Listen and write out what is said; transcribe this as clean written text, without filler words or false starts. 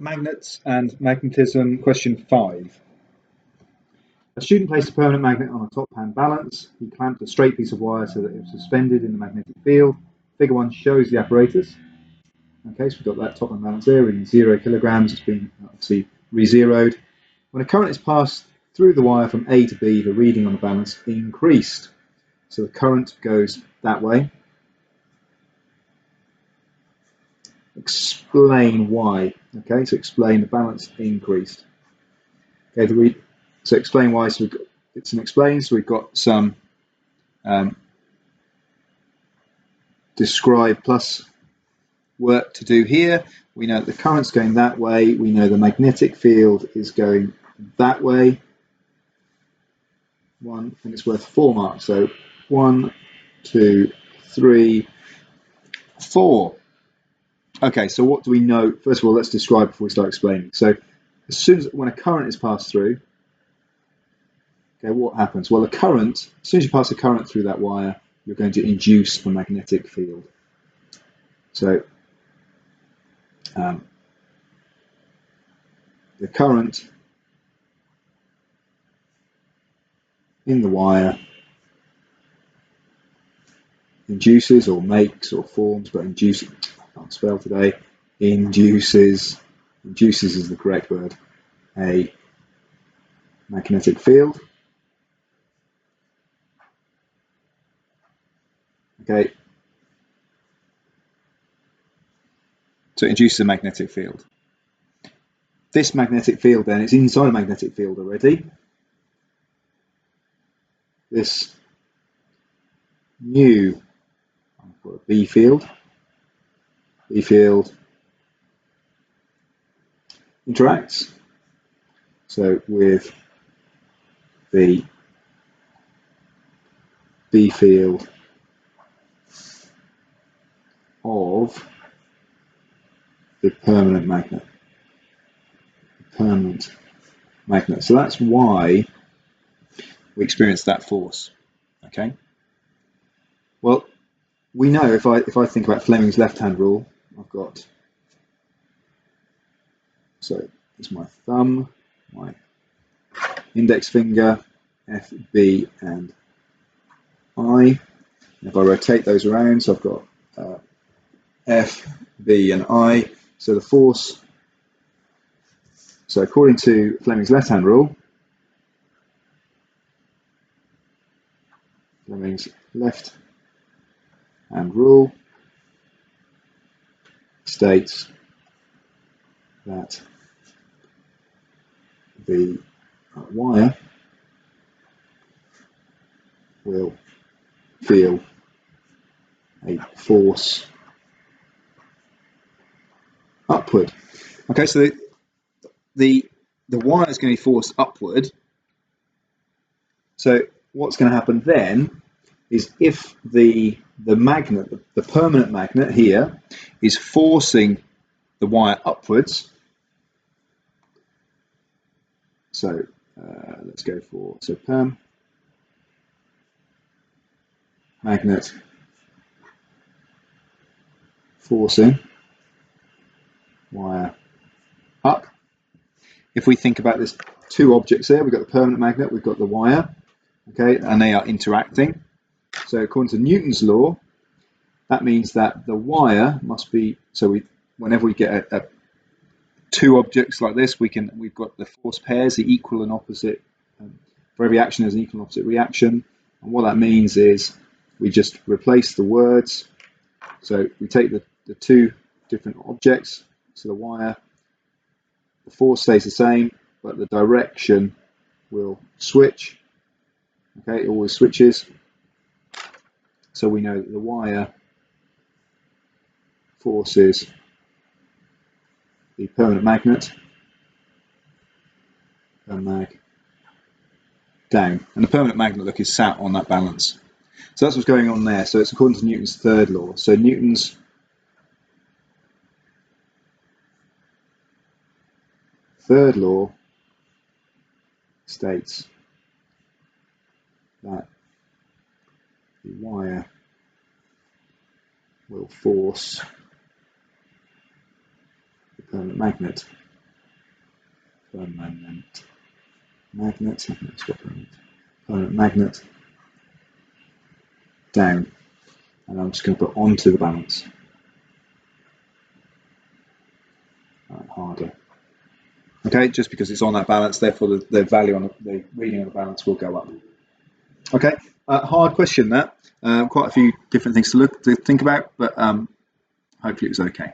Magnets and magnetism, question 5. A student placed a permanent magnet on a top hand balance. He clamped a straight piece of wire so that it was suspended in the magnetic field. Figure 1 shows the apparatus. Okay, so we've got that top hand balance there reading 0 kilograms. It's been obviously re-zeroed. When a current is passed through the wire from A to B, the reading on the balance increased. So the current goes that way. Explain why. Okay, so explain the balance increased. Okay, so explain why. So it's an explain. So we've got some describe plus work to do here. We know that the current's going that way. We know the magnetic field is going that way. 1, and it's worth 4 marks. So 1, 2, 3, 4. Okay, so what do we know? First of all, let's describe before we start explaining. So as soon as when a current is passed through, okay, what happens? Well, the current, as soon as you pass a current through that wire, you're going to induce the magnetic field. So the current in the wire induces or makes or forms, but induces, I can't spell today, induces is the correct word, a magnetic field. Okay, so it induces a magnetic field. This magnetic field then is inside a magnetic field already. This new B field interacts. So with the B field of the permanent magnet. So that's why we experience that force. Okay. Well, we know if I think about Fleming's left-hand rule, I've got, so it's my thumb, my index finger, F, B, and I. If I rotate those around, so I've got F, B, and I. So the force, so according to Fleming's left-hand rule, states that the wire will feel a force upward. Okay, so the wire is going to be forced upward. So what's going to happen then is if the magnet, the permanent magnet here, is forcing the wire upwards. So let's go for, so perm magnet forcing wire up. If we think about this, 2 objects there, we've got the permanent magnet, we've got the wire, okay, and they are interacting. So according to Newton's law, that means that the wire must be, so whenever we get 2 objects like this, we've got the force pairs, the equal and opposite. For every action, there's an equal and opposite reaction. And what that means is we just replace the words. So we take the 2 different objects, so the wire, the force stays the same, but the direction will switch. Okay, it always switches. So we know that the wire forces the permanent magnet, down, and the permanent magnet, look, is sat on that balance. So that's what's going on there. So it's according to Newton's 3rd law. So Newton's third law states that the wire will force the permanent magnet permanent magnet, permanent magnet down, and I'm just going to put onto the balance. Harder. Okay, just because it's on that balance, therefore the value on the reading on the balance will go up. Okay, hard question that. Quite a few different things to think about, but hopefully it was okay.